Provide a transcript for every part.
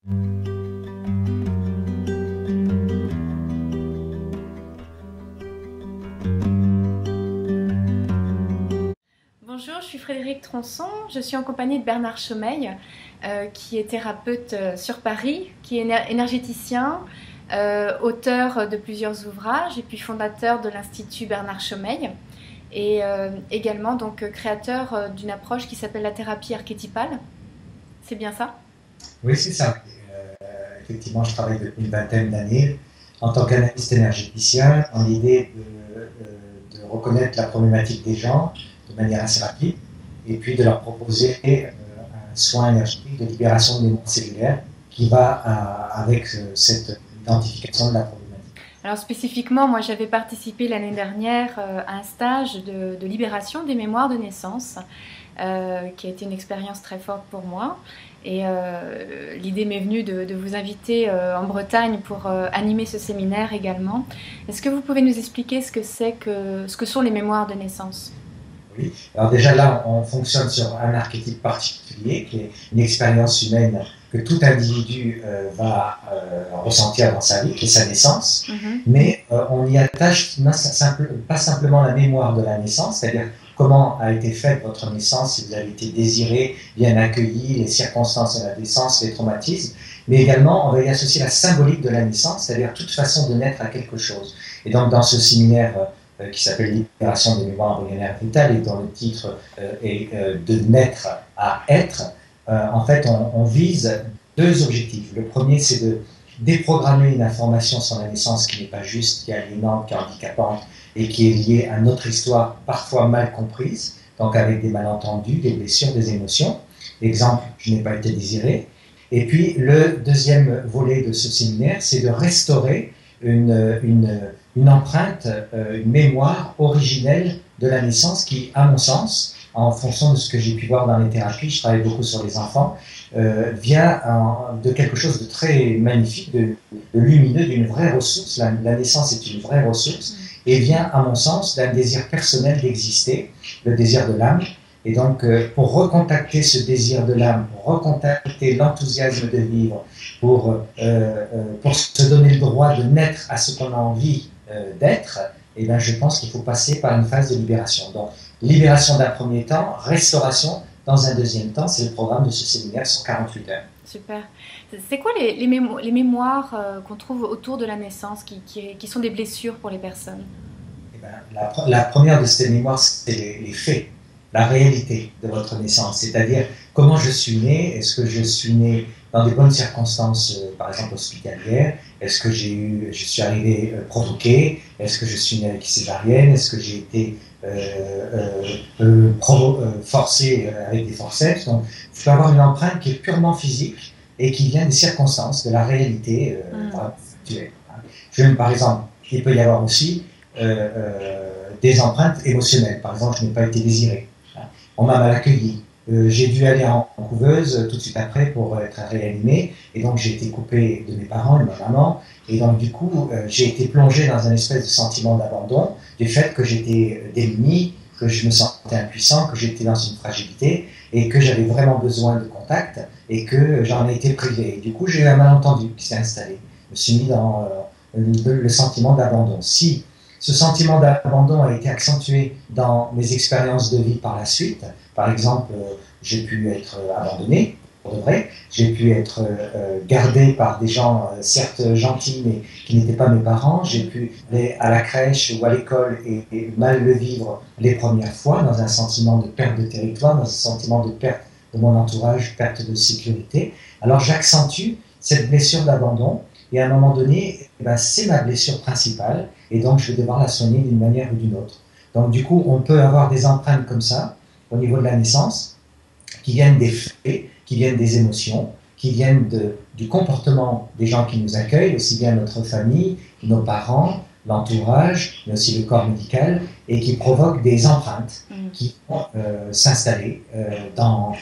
Bonjour, je suis Frédérique Tronçon, je suis en compagnie de Bernard Chomeil, qui est thérapeute sur Paris, qui est énergéticien, auteur de plusieurs ouvrages et puis fondateur de l'Institut Bernard Chomeil et également donc créateur d'une approche qui s'appelle la thérapie archétypale. C'est bien ça? Oui, c'est ça. Effectivement, je travaille depuis une vingtaine d'années en tant qu'analyste énergéticien, dans l'idée de reconnaître la problématique des gens de manière assez rapide et puis de leur proposer un soin énergétique de libération des mémoires cellulaires qui va avec cette identification de la problématique. Alors spécifiquement, moi j'avais participé l'année dernière à un stage de libération des mémoires de naissance, qui a été une expérience très forte pour moi. Et l'idée m'est venue de vous inviter en Bretagne pour animer ce séminaire également. Est-ce que vous pouvez nous expliquer ce que sont les mémoires de naissance? Oui. Alors déjà là, on fonctionne sur un archétype particulier qui est une expérience humaine que tout individu va ressentir dans sa vie, qui est sa naissance, mais on y attache pas simplement la mémoire de la naissance, c'est-à-dire comment a été faite votre naissance, si vous avez été désiré, bien accueilli, les circonstances de la naissance, les traumatismes, mais également on va y associer la symbolique de la naissance, c'est-à-dire toute façon de naître à quelque chose. Et donc dans ce séminaire qui s'appelle Libération des mémoires embryonnaires vitales et dont le titre est de naître à être, en fait on vise deux objectifs. Le premier, c'est de déprogrammer une information sur la naissance qui n'est pas juste, qui est aliénante, qui est handicapante et qui est liée à notre histoire parfois mal comprise, donc avec des malentendus, des blessures, des émotions. Exemple, je n'ai pas été désiré. Et puis le deuxième volet de ce séminaire, c'est de restaurer une empreinte, une mémoire originelle de la naissance qui, à mon sens, en fonction de ce que j'ai pu voir dans les thérapies, je travaille beaucoup sur les enfants, vient de quelque chose de très magnifique, de lumineux, d'une vraie ressource. La naissance est une vraie ressource et vient, à mon sens, d'un désir personnel d'exister, le désir de l'âme. Et donc, pour recontacter ce désir de l'âme, pour recontacter l'enthousiasme de vivre, pour se donner le droit de naître à ce qu'on a envie d'être, eh bien, je pense qu'il faut passer par une phase de libération. Donc, libération d'un premier temps, restauration dans un deuxième temps, c'est le programme de ce séminaire sur 48 heures. Super. C'est quoi les mémoires qu'on trouve autour de la naissance qui sont des blessures pour les personnes? Eh bien, la première de ces mémoires, c'est les faits, la réalité de votre naissance, c'est-à-dire comment je suis né, est-ce que je suis né dans des bonnes circonstances, par exemple hospitalières, est-ce que je suis arrivé provoqué, est-ce que je suis né avec césarienne, est-ce que j'ai été forcé avec des forceps. Donc, il faut avoir une empreinte qui est purement physique et qui vient des circonstances, de la réalité actuelle. Par exemple, il peut y avoir aussi des empreintes émotionnelles. Par exemple, je n'ai pas été désiré. On m'a mal accueilli. J'ai dû aller en couveuse tout de suite après pour être réanimé, et donc j'ai été coupé de mes parents et de ma maman, et donc du coup j'ai été plongé dans un espèce de sentiment d'abandon, du fait que j'étais démuni, que je me sentais impuissant, que j'étais dans une fragilité, et que j'avais vraiment besoin de contact, et que j'en ai été privé. Et du coup j'ai eu un malentendu qui s'est installé. Je me suis mis dans le sentiment d'abandon. Si ce sentiment d'abandon a été accentué dans mes expériences de vie par la suite. Par exemple, j'ai pu être abandonné, pour de vrai. J'ai pu être gardé par des gens, certes gentils, mais qui n'étaient pas mes parents. J'ai pu aller à la crèche ou à l'école et mal le vivre les premières fois, dans un sentiment de perte de territoire, dans un sentiment de perte de mon entourage, perte de sécurité. Alors j'accentue cette blessure d'abandon. Et à un moment donné, c'est ma blessure principale, et donc je vais devoir la soigner d'une manière ou d'une autre. Donc du coup, on peut avoir des empreintes comme ça, au niveau de la naissance, qui viennent des faits, qui viennent des émotions, qui viennent du comportement des gens qui nous accueillent, aussi bien notre famille, nos parents, l'entourage, mais aussi le corps médical, et qui provoquent des empreintes qui vont s'installer dans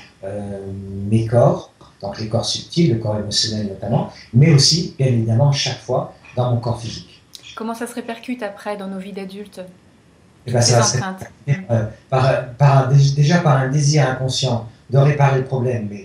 mes corps, donc les corps subtils, le corps émotionnel notamment, mais aussi, bien évidemment, chaque fois dans mon corps physique. Comment ça se répercute après dans nos vies d'adultes, ces empreintes déjà par un désir inconscient de réparer le problème, mais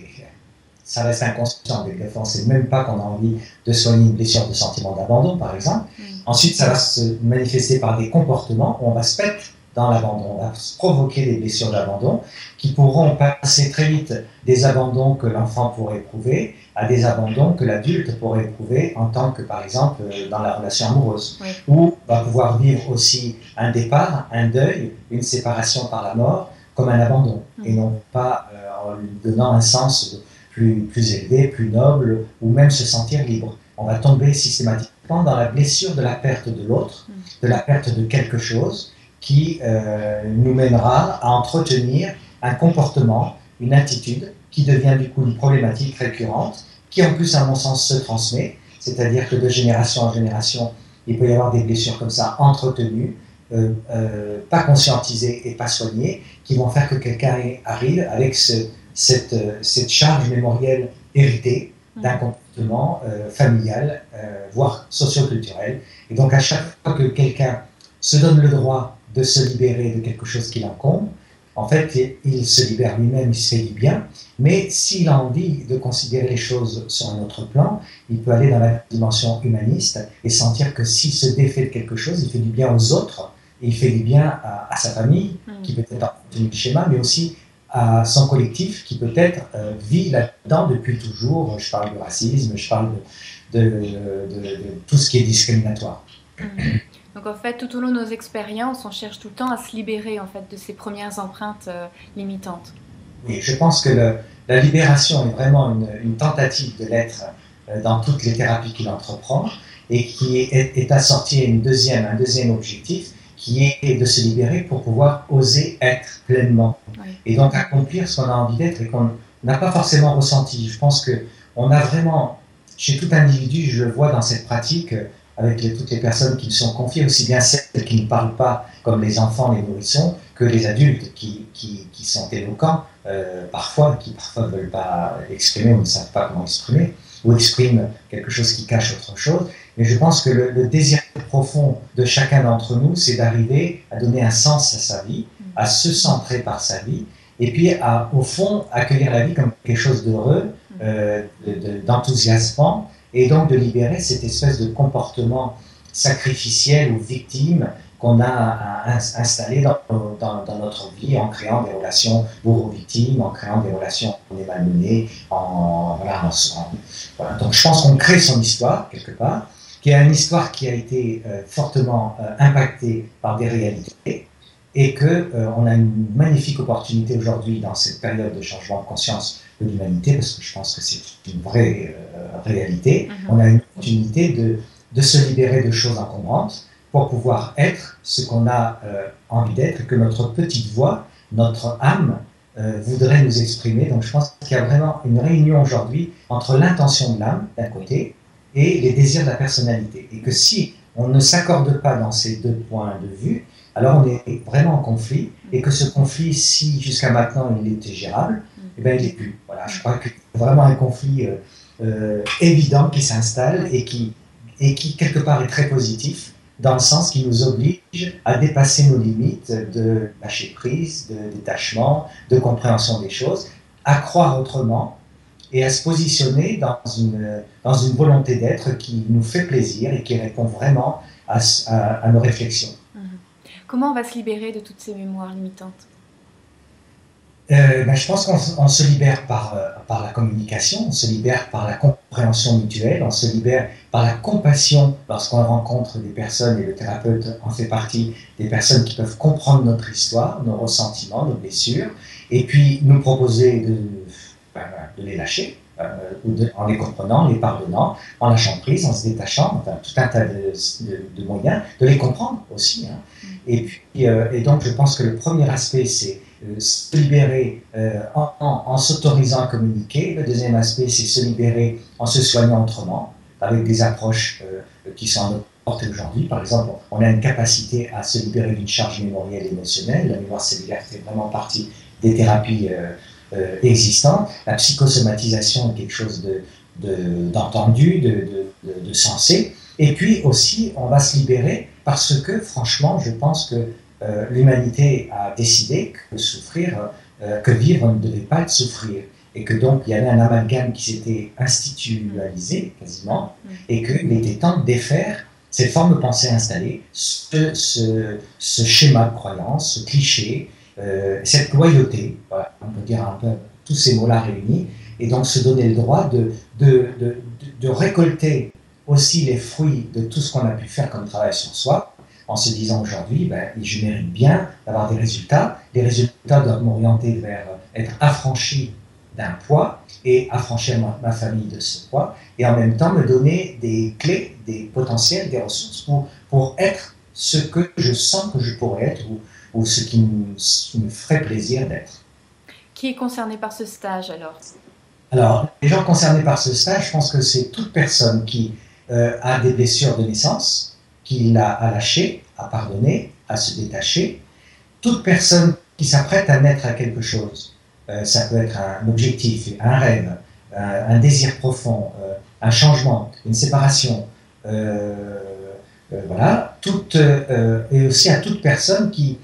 ça reste inconscient. Quelquefois, on ne sait même pas qu'on a envie de soigner une blessure de sentiment d'abandon, par exemple. Ensuite, ça va se manifester par des comportements où on va se mettre dans l'abandon, on va provoquer des blessures d'abandon qui pourront passer très vite des abandons que l'enfant pourrait éprouver à des abandons que l'adulte pourrait éprouver en tant que, par exemple, dans la relation amoureuse, oui. Ou va pouvoir vivre aussi un départ, un deuil, une séparation par la mort comme un abandon, et non pas en lui donnant un sens plus élevé, plus noble, ou même se sentir libre. On va tomber systématiquement dans la blessure de la perte de l'autre, de la perte de quelque chose, qui nous mènera à entretenir un comportement, une attitude qui devient du coup une problématique récurrente, qui en plus à mon sens se transmet, c'est-à-dire que de génération en génération, il peut y avoir des blessures comme ça entretenues, pas conscientisées et pas soignées, qui vont faire que quelqu'un arrive avec cette charge mémorielle héritée d'un comportement familial, voire socioculturel. Et donc à chaque fois que quelqu'un se donne le droit de se libérer de quelque chose qui l'incombe, en fait, il se libère lui-même, il se fait du bien, mais s'il a envie de considérer les choses sur un autre plan, il peut aller dans la dimension humaniste et sentir que s'il se défait de quelque chose, il fait du bien aux autres, et il fait du bien à sa famille, qui peut-être a tenu le schéma, mais aussi à son collectif, qui peut-être vit là-dedans depuis toujours. Je parle de racisme, je parle de tout ce qui est discriminatoire. Donc en fait, tout au long de nos expériences, on cherche tout le temps à se libérer en fait de ces premières empreintes limitantes. Oui, je pense que la libération est vraiment une tentative de l'être dans toutes les thérapies qu'il entreprend, et qui est assortie à un deuxième objectif, qui est de se libérer pour pouvoir oser être pleinement. Oui. Et donc accomplir ce qu'on a envie d'être et qu'on n'a pas forcément ressenti. Je pense qu'on a vraiment, chez tout individu, je le vois dans cette pratique, avec toutes les personnes qui me sont confiées, aussi bien celles qui ne parlent pas comme les enfants, les nourrissons, que les adultes qui sont éloquents, qui parfois ne veulent pas exprimer ou ne savent pas comment exprimer, ou expriment quelque chose qui cache autre chose. Mais je pense que le désir profond de chacun d'entre nous, c'est d'arriver à donner un sens à sa vie, à se centrer par sa vie, et puis au fond, accueillir la vie comme quelque chose d'heureux, d'enthousiasmant, et donc de libérer cette espèce de comportement sacrificiel ou victime qu'on a installé dans notre vie en créant des relations bourreau-victime, en créant des relations où on est malmené, voilà. Donc je pense qu'on crée son histoire quelque part, qui est une histoire qui a été fortement impactée par des réalités, et qu'on a une magnifique opportunité aujourd'hui dans cette période de changement de conscience de l'humanité, parce que je pense que c'est une vraie réalité. On a une opportunité de se libérer de choses encombrantes pour pouvoir être ce qu'on a envie d'être, et que notre petite voix, notre âme voudrait nous exprimer. Donc je pense qu'il y a vraiment une réunion aujourd'hui entre l'intention de l'âme d'un côté et les désirs de la personnalité, et que si on ne s'accorde pas dans ces deux points de vue, alors on est vraiment en conflit, et que ce conflit, si jusqu'à maintenant il était gérable, eh bien il n'est plus. Voilà, je crois qu'il y a vraiment un conflit évident qui s'installe, et qui quelque part est très positif, dans le sens qui nous oblige à dépasser nos limites de lâcher prise, de détachement, de compréhension des choses, à croire autrement, et à se positionner dans une volonté d'être qui nous fait plaisir et qui répond vraiment à nos réflexions. Comment on va se libérer de toutes ces mémoires limitantes ? Je pense qu'on se libère par la communication, on se libère par la compréhension mutuelle, on se libère par la compassion lorsqu'on rencontre des personnes, et le thérapeute en fait partie, des personnes qui peuvent comprendre notre histoire, nos ressentiments, nos blessures, et puis nous proposer de les lâcher, en les comprenant, en les pardonnant, en lâchant prise, en se détachant, enfin, tout un tas de moyens, de les comprendre aussi. Et donc je pense que le premier aspect, c'est se libérer en s'autorisant à communiquer. Le deuxième aspect, c'est se libérer en se soignant autrement, avec des approches qui sont à notre portée aujourd'hui. Par exemple, on a une capacité à se libérer d'une charge mémorielle et émotionnelle. La mémoire cellulaire fait vraiment partie des thérapies existantes. La psychosomatisation est quelque chose d'entendu, de sensé. Et puis aussi, on va se libérer parce que, franchement, je pense que l'humanité a décidé que vivre ne devait pas être souffrir. et que donc il y avait un amalgame qui s'était institutionnalisé quasiment, et qu'il était temps de défaire cette forme de pensée installée, ce schéma de croyance, ce cliché, cette loyauté, voilà, on peut dire un peu tous ces mots-là réunis, et donc se donner le droit de récolter aussi les fruits de tout ce qu'on a pu faire comme travail sur soi, en se disant aujourd'hui, ben, je mérite bien d'avoir des résultats. Les résultats doivent m'orienter vers être affranchi d'un poids et affranchir ma famille de ce poids, et en même temps me donner des clés, des potentiels, des ressources pour être ce que je sens que je pourrais être ou ce qui me ferait plaisir d'être. Qui est concerné par ce stage alors? Alors, les gens concernés par ce stage, je pense que c'est toute personne qui a des blessures de naissance, qui l'a à lâcher, à pardonner, à se détacher. Toute personne qui s'apprête à naître à quelque chose, ça peut être un objectif, un rêve, un désir profond, un changement, une séparation, voilà, et aussi à toute personne qui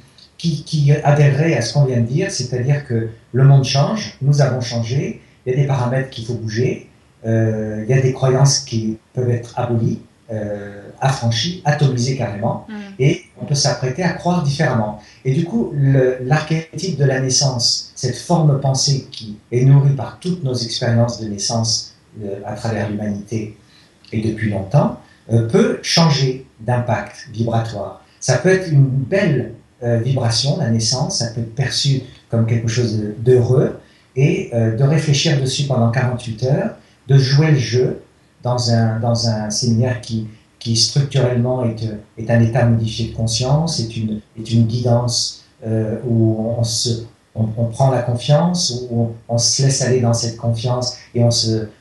adhérerait à ce qu'on vient de dire, c'est-à-dire que le monde change, nous avons changé, il y a des paramètres qu'il faut bouger, il y a des croyances qui peuvent être abolies, affranchies, atomisées carrément, et on peut s'apprêter à croire différemment. Et du coup, l'archétype de la naissance, cette forme pensée qui est nourrie par toutes nos expériences de naissance à travers l'humanité et depuis longtemps, peut changer d'impact vibratoire. Ça peut être une belle vibration, la naissance, ça peut être perçu comme quelque chose d'heureux, et de réfléchir dessus pendant 48 heures, de jouer le jeu dans un séminaire qui structurellement est un état modifié de conscience, est une guidance où on prend la confiance, où on se laisse aller dans cette confiance et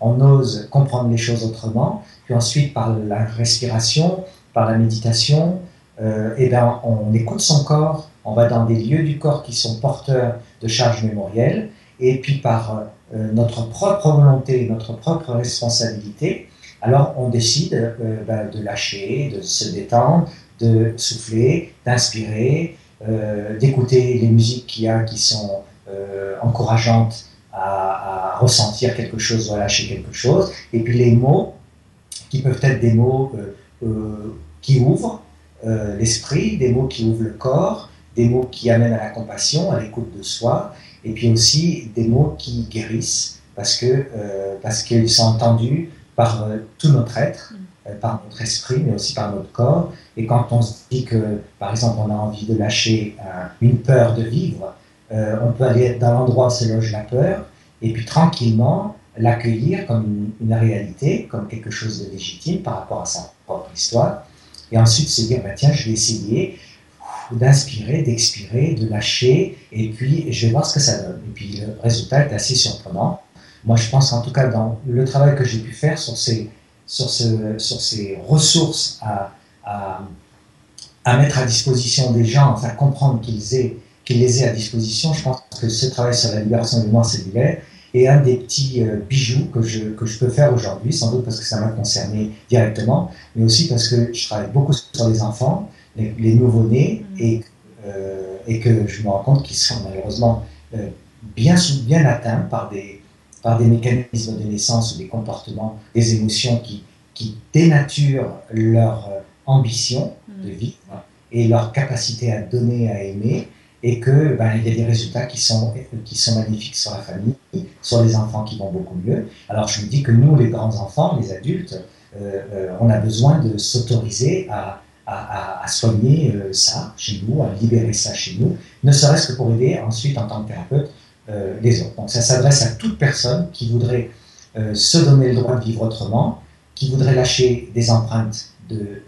on ose comprendre les choses autrement. Puis ensuite, par la respiration, par la méditation, et ben, on écoute son corps, on va dans des lieux du corps qui sont porteurs de charges mémorielles, et puis par notre propre volonté, notre propre responsabilité, alors on décide de lâcher, de se détendre, de souffler, d'inspirer, d'écouter les musiques qu'il y a qui sont encourageantes à ressentir quelque chose ou à lâcher quelque chose, et puis les mots qui peuvent être des mots qui ouvrent l'esprit, des mots qui ouvrent le corps, des mots qui amènent à la compassion, à l'écoute de soi, et puis aussi des mots qui guérissent, parce qu'ils sont entendus par tout notre être, par notre esprit, mais aussi par notre corps. Et quand on se dit que, par exemple, on a envie de lâcher une peur de vivre, on peut aller dans l'endroit où se loge la peur, et puis tranquillement l'accueillir comme une réalité, comme quelque chose de légitime par rapport à sa propre histoire, et ensuite se dire, bah, tiens, je vais essayer d'inspirer, d'expirer, de lâcher, et puis je vais voir ce que ça donne. Et puis le résultat est assez surprenant. Moi, je pense qu'en tout cas, dans le travail que j'ai pu faire sur ces ressources à mettre à disposition des gens, enfin comprendre qu'ils les aient à disposition, je pense que ce travail sur la libération des mémoires cellulaires est un des petits bijoux que je peux faire aujourd'hui, sans doute parce que ça m'a concerné directement, mais aussi parce que je travaille beaucoup sur les enfants, les nouveau-nés, et que je me rends compte qu'ils sont malheureusement bien atteints par des mécanismes de naissance ou des comportements, des émotions qui dénaturent leur ambition de vivre et leur capacité à donner, à aimer, et que il y a des résultats qui sont magnifiques sur la famille, sur les enfants qui vont beaucoup mieux. Alors je me dis que nous, les grands-enfants, les adultes, on a besoin de s'autoriser à soigner ça chez nous, à libérer ça chez nous, ne serait-ce que pour aider ensuite en tant que thérapeute les autres. Donc ça s'adresse à toute personne qui voudrait se donner le droit de vivre autrement, qui voudrait lâcher des empreintes de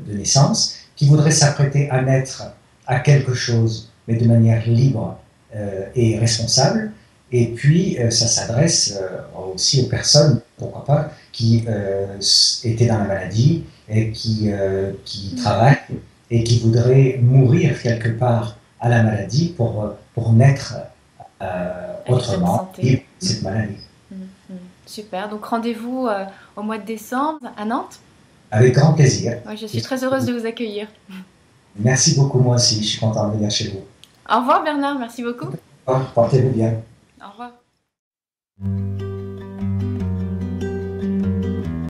naissance, qui voudrait s'apprêter à naître à quelque chose, mais de manière libre et responsable. Et puis ça s'adresse aussi aux personnes, pourquoi pas, qui étaient dans la maladie et qui travaillent et qui voudraient mourir quelque part à la maladie pour naître autrement et cette maladie. Super, donc rendez-vous au mois de décembre à Nantes. Avec grand plaisir. Oui, je suis très heureuse de vous accueillir. Merci beaucoup, moi aussi, je suis content de venir chez vous. Au revoir Bernard, merci beaucoup. Portez-vous bien. Au revoir. Merci.